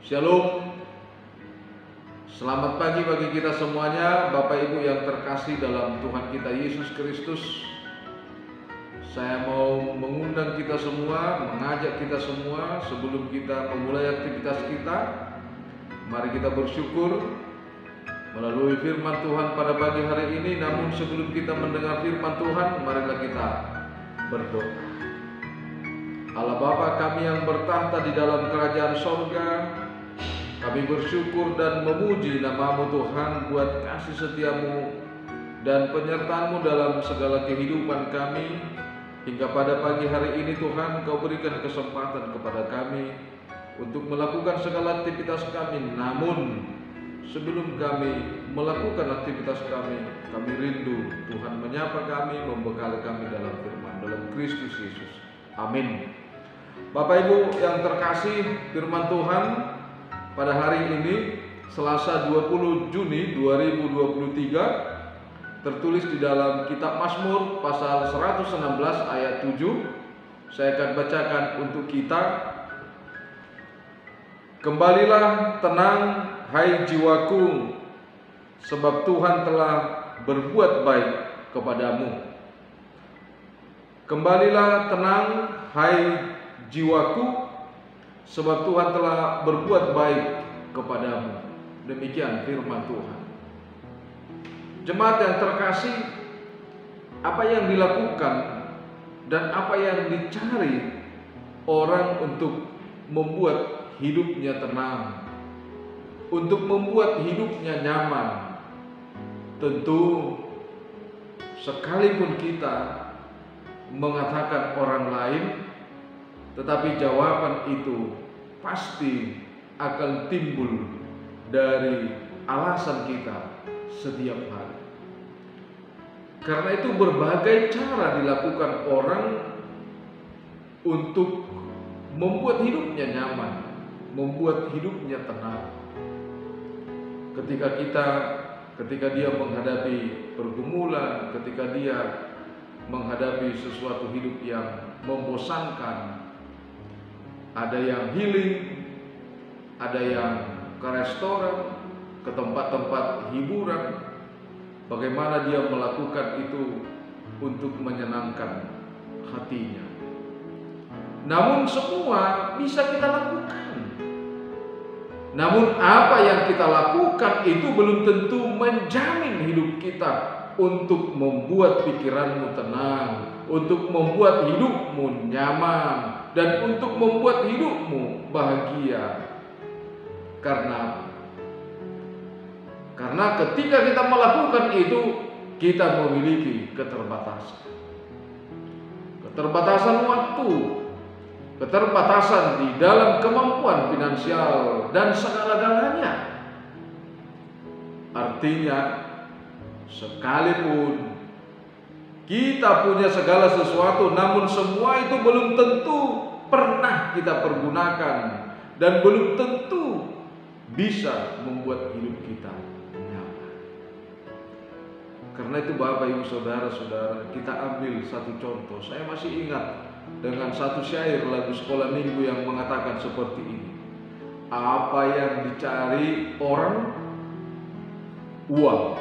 Shalom. Selamat pagi bagi kita semuanya, Bapak Ibu yang terkasih dalam Tuhan kita Yesus Kristus. Saya mau mengundang kita semua, mengajak kita semua sebelum kita memulai aktivitas kita. Mari kita bersyukur melalui firman Tuhan pada pagi hari ini. Namun sebelum kita mendengar firman Tuhan, marilah kita berdoa. Allah Bapa kami yang bertahta di dalam kerajaan sorga, kami bersyukur dan memuji nama-Mu Tuhan buat kasih setia-Mu dan penyertaan-Mu dalam segala kehidupan kami. Hingga pada pagi hari ini Tuhan, Kau berikan kesempatan kepada kami untuk melakukan segala aktivitas kami. Namun sebelum kami melakukan aktivitas kami rindu Tuhan menyapa kami, membekali kami dalam firman, dalam Kristus Yesus. Amin. Bapak Ibu yang terkasih, firman Tuhan pada hari ini Selasa 20 Juni 2023 tertulis di dalam kitab Mazmur pasal 116 ayat 7. Saya akan bacakan untuk kita. Kembalilah tenang hai jiwaku, sebab Tuhan telah berbuat baik kepadamu. Kembalilah tenang hai jiwaku, sebab Tuhan telah berbuat baik kepadamu. Demikian firman Tuhan. Jemaat yang terkasih, apa yang dilakukan dan apa yang dicari orang untuk membuat hidupnya tenang, untuk membuat hidupnya nyaman? Tentu sekalipun kita mengatakan orang lain, tetapi jawaban itu pasti akan timbul dari alasan kita setiap hari. Karena itu berbagai cara dilakukan orang untuk membuat hidupnya nyaman, membuat hidupnya tenang. Ketika dia menghadapi pergumulan, ketika dia menghadapi sesuatu hidup yang membosankan, ada yang healing, ada yang ke restoran, ke tempat-tempat hiburan. Bagaimana dia melakukan itu untuk menyenangkan hatinya. Namun semua bisa kita lakukan. Namun apa yang kita lakukan itu belum tentu menjamin hidup kita untuk membuat pikiranmu tenang, untuk membuat hidupmu nyaman, dan untuk membuat hidupmu bahagia. Karena ketika kita melakukan itu, kita memiliki keterbatasan. Keterbatasan waktu, keterbatasan di dalam kemampuan finansial dan segala-galanya. Artinya, sekalipun kita punya segala sesuatu, namun semua itu belum tentu pernah kita pergunakan dan belum tentu bisa membuat hidup kita nyaman. Karena itu Bapak Ibu Saudara-saudara, kita ambil satu contoh. Saya masih ingat dengan satu syair lagu sekolah minggu yang mengatakan seperti ini. Apa yang dicari orang? Uang.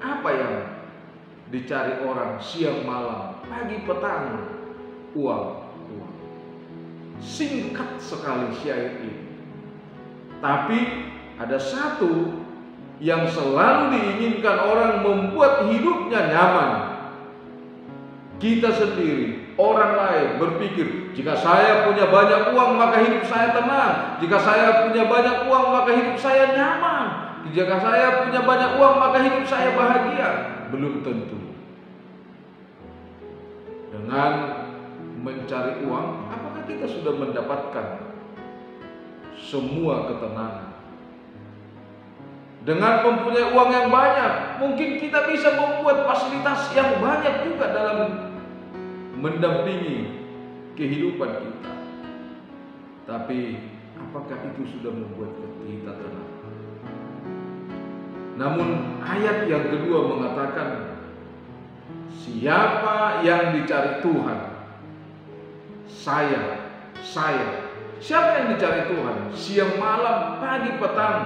Apa yang dicari orang siang malam, pagi petang? Uang. Singkat sekali syair ini, tapi ada satu yang selalu diinginkan orang, membuat hidupnya nyaman. Kita sendiri, orang lain berpikir, jika saya punya banyak uang maka hidup saya tenang, jika saya punya banyak uang maka hidup saya nyaman, jika saya punya banyak uang maka hidup saya bahagia. Belum tentu. Dengan mencari uang, apakah kita sudah mendapatkan semua ketenangan? Dengan mempunyai uang yang banyak, mungkin kita bisa membuat fasilitas yang banyak juga dalam mendampingi kehidupan kita. Tapi apakah itu sudah membuat kita tenang? Namun ayat yang kedua mengatakan, siapa yang dicari Tuhan, saya Siapa yang dicari Tuhan? Siang malam, pagi petang,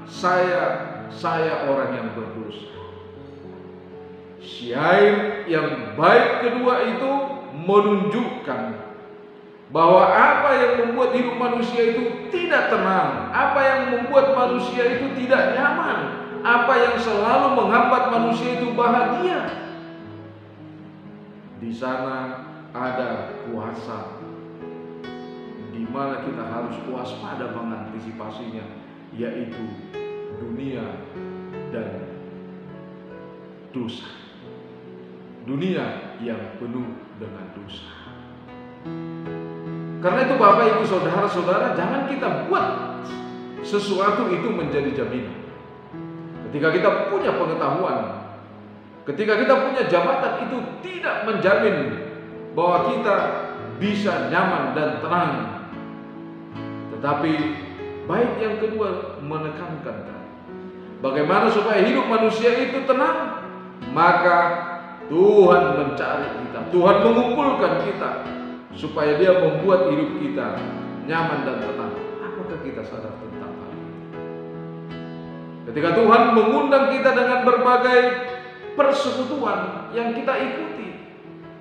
saya orang yang berdosa. Syair yang baik kedua itu menunjukkan bahwa apa yang membuat hidup manusia itu tidak tenang, apa yang membuat manusia itu tidak nyaman, apa yang selalu menghambat manusia itu bahagia. Di sana ada kuasa di mana kita harus waspada mengantisipasinya, yaitu dunia dan dosa. Dunia yang penuh dengan dosa. Karena itu Bapak Ibu Saudara-saudara, jangan kita buat sesuatu itu menjadi jaminan. Ketika kita punya pengetahuan, ketika kita punya jabatan, itu tidak menjamin bahwa kita bisa nyaman dan tenang. Tetapi baik yang kedua menekankan bagaimana supaya hidup manusia itu tenang. Maka Tuhan mencari kita, Tuhan mengumpulkan kita supaya Dia membuat hidup kita nyaman dan tenang. Apakah kita sadar tentang hal itu? Ketika Tuhan mengundang kita dengan berbagai persekutuan yang kita ikuti,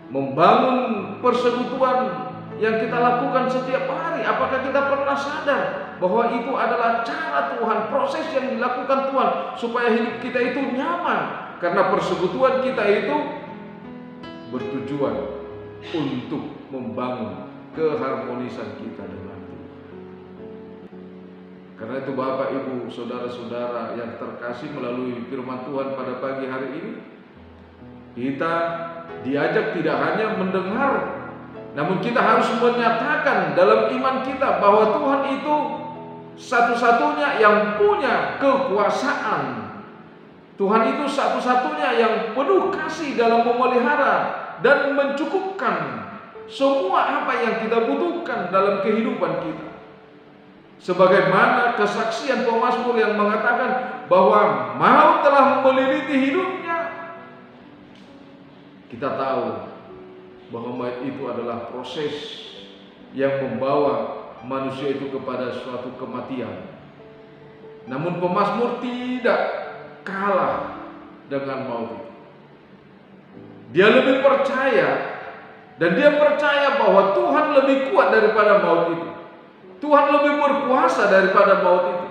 membangun persekutuan yang kita lakukan setiap hari, apakah kita pernah sadar bahwa itu adalah cara Tuhan, proses yang dilakukan Tuhan supaya hidup kita itu nyaman? Karena persekutuan kita itu bertujuan untuk membangun keharmonisan kita dengan Tuhan. Karena itu Bapak Ibu Saudara-saudara yang terkasih, melalui firman Tuhan pada pagi hari ini, kita diajak tidak hanya mendengar, namun kita harus menyatakan dalam iman kita bahwa Tuhan itu satu-satunya yang punya kekuasaan. Tuhan itu satu-satunya yang penuh kasih dalam memelihara dan mencukupkan semua apa yang kita butuhkan dalam kehidupan kita. Sebagaimana kesaksian pemazmur yang mengatakan bahwa maut telah meliliti hidupnya. Kita tahu bahwa maut itu adalah proses yang membawa manusia itu kepada suatu kematian. Namun pemazmur tidak kalah dengan maut itu. Dia lebih percaya, dan dia percaya bahwa Tuhan lebih kuat daripada maut itu. Tuhan lebih berkuasa daripada maut itu.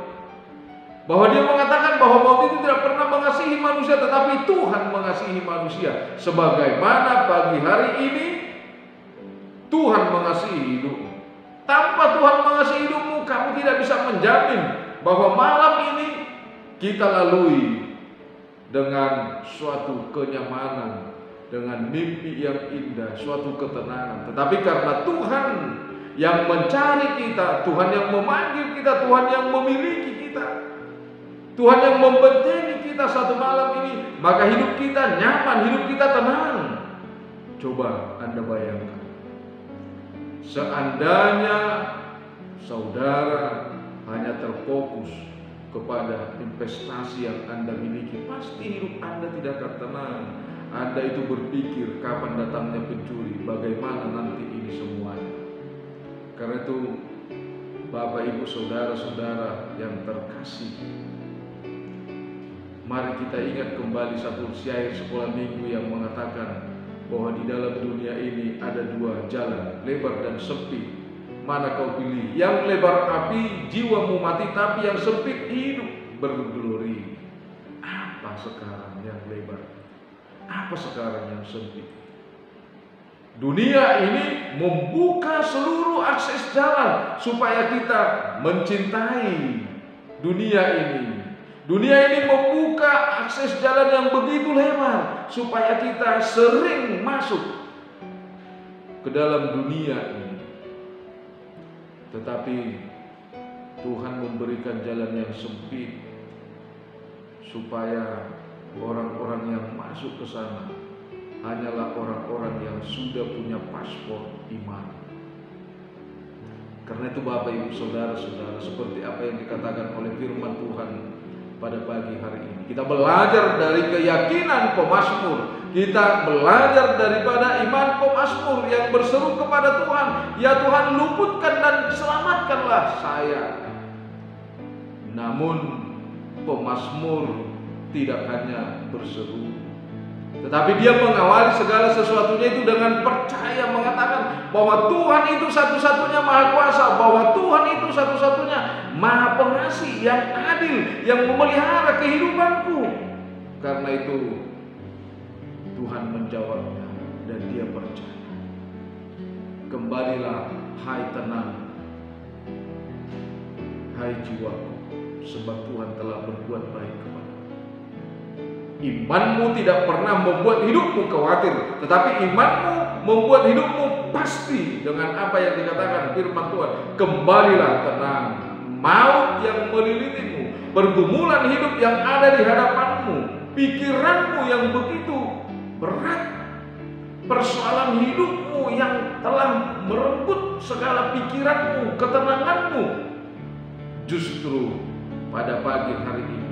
Bahwa dia mengatakan bahwa maut itu tidak pernah mengasihi manusia, tetapi Tuhan mengasihi manusia. Sebagaimana pagi hari ini Tuhan mengasihi hidupmu. Tanpa Tuhan mengasihi hidupmu, kamu tidak bisa menjamin bahwa malam ini kita lalui dengan suatu kenyamanan, dengan mimpi yang indah, suatu ketenangan. Tetapi karena Tuhan yang mencari kita, Tuhan yang memanggil kita, Tuhan yang memiliki kita, Tuhan yang membentengi kita satu malam ini, maka hidup kita nyaman, hidup kita tenang. Coba Anda bayangkan, seandainya saudara hanya terfokus kepada investasi yang Anda miliki, pasti hidup Anda tidak akan tenang. Anda itu berpikir kapan datangnya pencuri, bagaimana nanti ini semuanya. Karena itu Bapak Ibu Saudara-saudara yang terkasih, mari kita ingat kembali satu syair sekolah minggu yang mengatakan bahwa di dalam dunia ini ada dua jalan, lebar dan sempit. Mana kau pilih? Yang lebar api jiwamu mati, tapi yang sempit hidup bergelori. Apa sekarang yang lebar? Apa sekarang yang sempit? Dunia ini membuka seluruh akses jalan supaya kita mencintai dunia ini. Dunia ini membuka akses jalan yang begitu lebar supaya kita sering masuk ke dalam dunia ini. Tetapi Tuhan memberikan jalan yang sempit supaya orang-orang yang masuk ke sana hanyalah orang-orang yang sudah punya paspor iman. Karena itu Bapak Ibu Saudara-saudara, seperti apa yang dikatakan oleh firman Tuhan pada pagi hari ini. Kita belajar dari keyakinan pemazmur. Kita belajar daripada iman pemazmur yang berseru kepada Tuhan, "Ya Tuhan, luputkan dan selamatkanlah saya." Namun pemazmur tidak hanya berseru, tetapi dia mengawali segala sesuatunya itu dengan percaya, mengatakan bahwa Tuhan itu satu-satunya Maha Kuasa, bahwa Tuhan itu satu-satunya Maha Pengasih, yang adil, yang memelihara kehidupanku. Karena itu Tuhan menjawabnya dan dia percaya. Kembalilah, hai tenang, hai jiwaku, sebab Tuhan telah berbuat baik kepadamu. Imanmu tidak pernah membuat hidupmu khawatir, tetapi imanmu membuat hidupmu pasti dengan apa yang dikatakan firman Tuhan. Kembalilah tenang, maut yang melilitimu, pergumulan hidup yang ada di hadapanmu, pikiranmu yang begitu berat, persoalan hidupmu yang telah merenggut segala pikiranmu, ketenanganmu. Justru pada pagi hari ini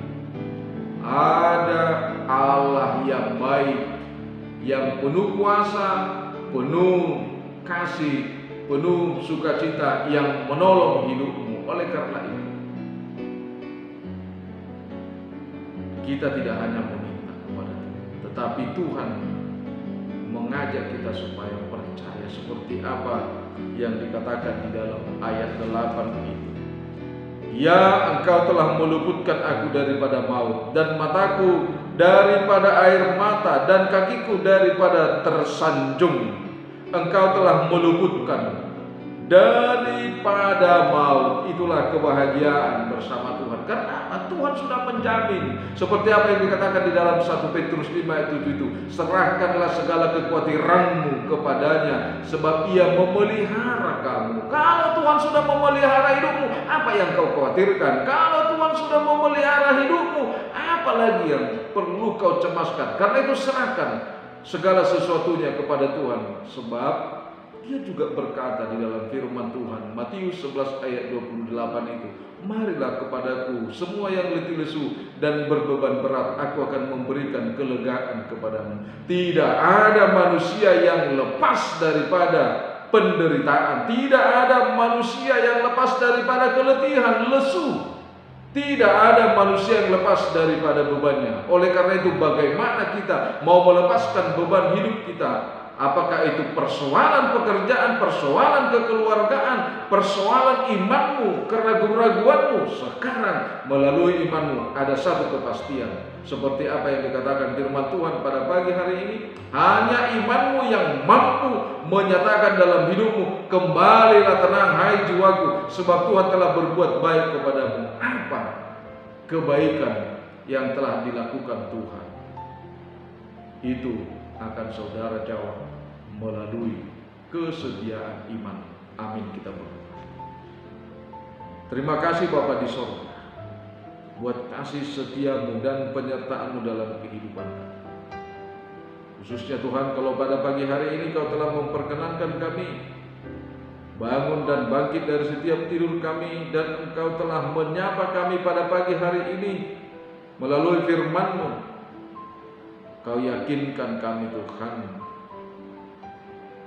ada Allah yang baik, yang penuh kuasa, penuh kasih, penuh sukacita, yang menolong hidupmu. Oleh karena itu, kita tidak hanya meminta kepada Tuhan, tetapi Tuhan mengajak kita supaya percaya seperti apa yang dikatakan di dalam ayat 8 itu. "Ya, Engkau telah meluputkan aku daripada maut, dan mataku daripada air mata, dan kakiku daripada tersanjung. Engkau telah meluputkan daripada maut." Itulah kebahagiaan bersama Tuhan. Karena Tuhan sudah menjamin, seperti apa yang dikatakan di dalam 1 Petrus 5 ayat 7 itu, "Serahkanlah segala kekhawatiranmu kepadanya, sebab Ia memelihara kamu." Kalau Tuhan sudah memelihara hidupmu, apa yang kau khawatirkan? Kalau Tuhan sudah memelihara hidupmu, apa lagi yang perlu kau cemaskan? Karena itu serahkan segala sesuatunya kepada Tuhan, sebab Dia juga berkata di dalam firman Tuhan, Matius 11 ayat 28 itu, "Marilah kepadaku semua yang letih lesu dan berbeban berat, aku akan memberikan kelegaan kepadamu." Tidak ada manusia yang lepas daripada penderitaan. Tidak ada manusia yang lepas daripada keletihan, lesu. Tidak ada manusia yang lepas daripada bebannya. Oleh karena itu, bagaimana kita mau melepaskan beban hidup kita? Apakah itu persoalan pekerjaan, persoalan kekeluargaan, persoalan imanmu, keraguan-raguanmu? Sekarang melalui imanmu ada satu kepastian. Seperti apa yang dikatakan firman Tuhan pada pagi hari ini, hanya imanmu yang mampu menyatakan dalam hidupmu, "Kembalilah tenang, hai jiwaku, sebab Tuhan telah berbuat baik kepadamu." Apa kebaikan yang telah dilakukan Tuhan? Itu akan saudara jawab melalui kesetiaan iman. Amin, kita berdoa. Terima kasih Bapa di sorga, buat kasih setiamu dan penyertaanmu dalam kehidupan kami. Khususnya Tuhan, kalau pada pagi hari ini Kau telah memperkenankan kami bangun dan bangkit dari setiap tidur kami, dan Engkau telah menyapa kami pada pagi hari ini melalui firman-Mu. Kau yakinkan kami Tuhan,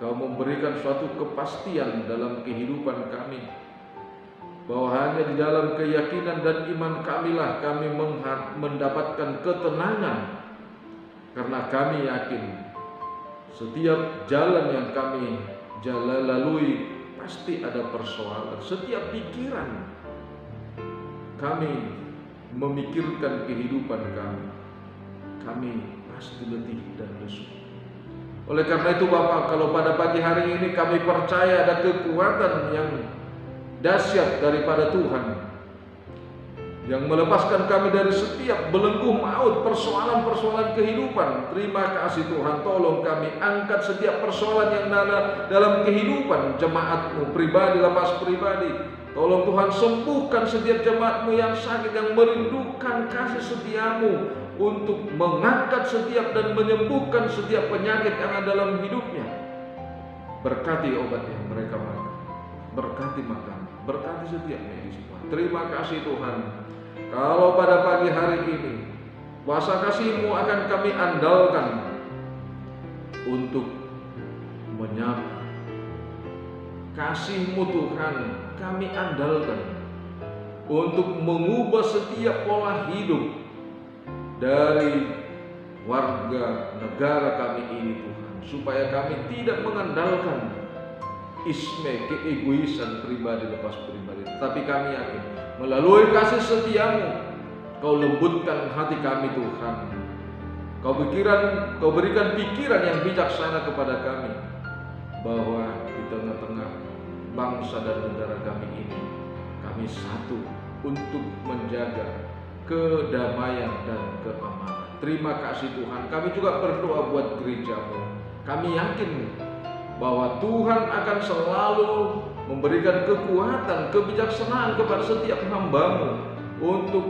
Kau memberikan suatu kepastian dalam kehidupan kami, bahwa hanya di dalam keyakinan dan iman kamilah kami mendapatkan ketenangan. Karena kami yakin setiap jalan yang kami lalui pasti ada persoalan. Setiap pikiran kami memikirkan kehidupan kami pasti letih dan lesu. Oleh karena itu Bapak, kalau pada pagi hari ini kami percaya ada kekuatan yang dahsyat daripada Tuhan, yang melepaskan kami dari setiap belenggu maut, persoalan-persoalan kehidupan. Terima kasih Tuhan, tolong kami angkat setiap persoalan yang ada dalam kehidupan jemaat-Mu pribadi, lepas pribadi. Tolong Tuhan, sembuhkan setiap jemaat-Mu yang sakit, yang merindukan kasih setiamu untuk mengangkat setiap dan menyembuhkan setiap penyakit yang ada dalam hidupnya. Berkati obat yang mereka makan, berkati makan, berkati setiap medis. Terima kasih Tuhan, kalau pada pagi hari ini kuasa kasih-Mu akan kami andalkan untuk menyapa. Kasih-Mu Tuhan kami andalkan untuk mengubah setiap pola hidup dari warga negara kami ini Tuhan, supaya kami tidak mengandalkan keegoisan pribadi lepas pribadi, tapi kami yakin melalui kasih setia-Mu Kau lembutkan hati kami Tuhan. Kau berikan pikiran yang bijaksana kepada kami, bahwa di tengah-tengah bangsa dan negara kami ini, kami satu untuk menjaga kedamaian dan keamanan. Terima kasih Tuhan. Kami juga berdoa buat gereja-Mu. Kami yakin bahwa Tuhan akan selalu memberikan kekuatan, kebijaksanaan kepada setiap hamba-Mu untuk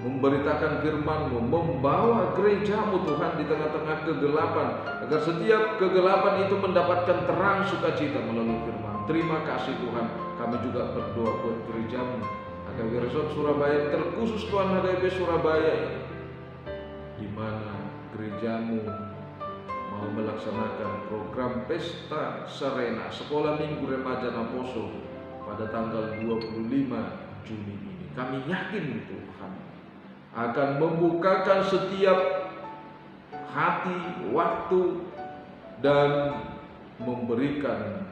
memberitakan firman-Mu, membawa gereja-Mu Tuhan di tengah-tengah kegelapan, agar setiap kegelapan itu mendapatkan terang sukacita melalui firman. Terima kasih Tuhan. Kami juga berdoa buat gereja-Mu HKBP Resort Surabaya, terkhusus Tuhan HKBP Surabaya ini, di mana gereja-Mu mau melaksanakan program Pesta Serena Sekolah Minggu Remaja Naposo pada tanggal 25 Juni ini. Kami yakin Tuhan akan membukakan setiap hati, waktu, dan memberikan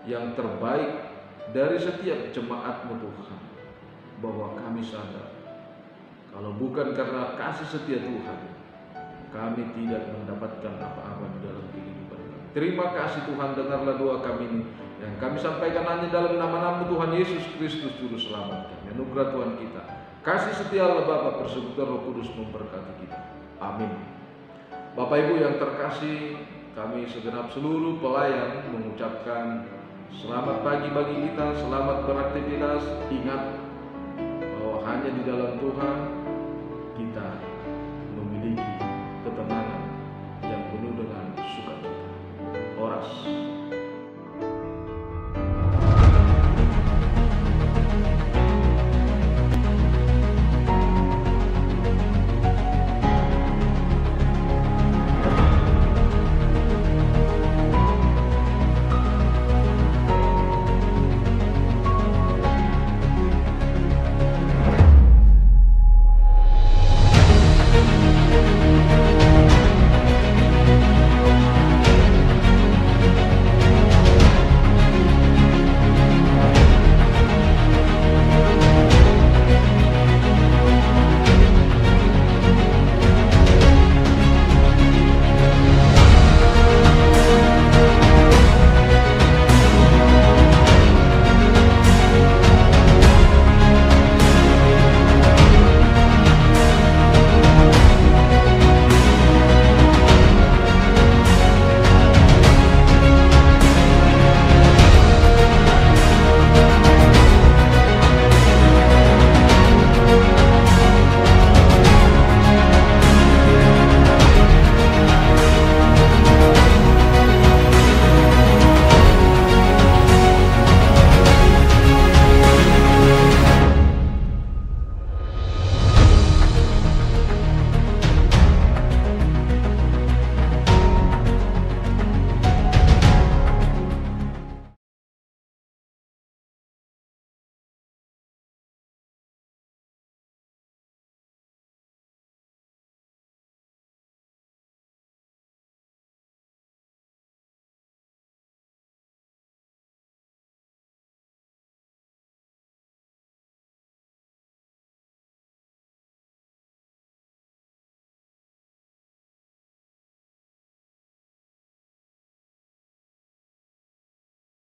yang terbaik dari setiap jemaat-Mu Tuhan. Bahwa kami sadar, kalau bukan karena kasih setia Tuhan, kami tidak mendapatkan apa-apa di dalam kehidupan kami. Terima kasih Tuhan, dengarlah doa kami ini yang kami sampaikan hanya dalam nama-Mu Tuhan Yesus Kristus Juru Selamat kami. Anugerah Tuhan kita, kasih setia Allah Bapa, persekutuan Roh Kudus memberkati kita. Amin. Bapak Ibu yang terkasih, kami segenap seluruh pelayan mengucapkan selamat pagi bagi kita, selamat beraktivitas. Ingat bahwa hanya di dalam Tuhan kita memiliki ketenangan yang penuh dengan sukacita. Oras.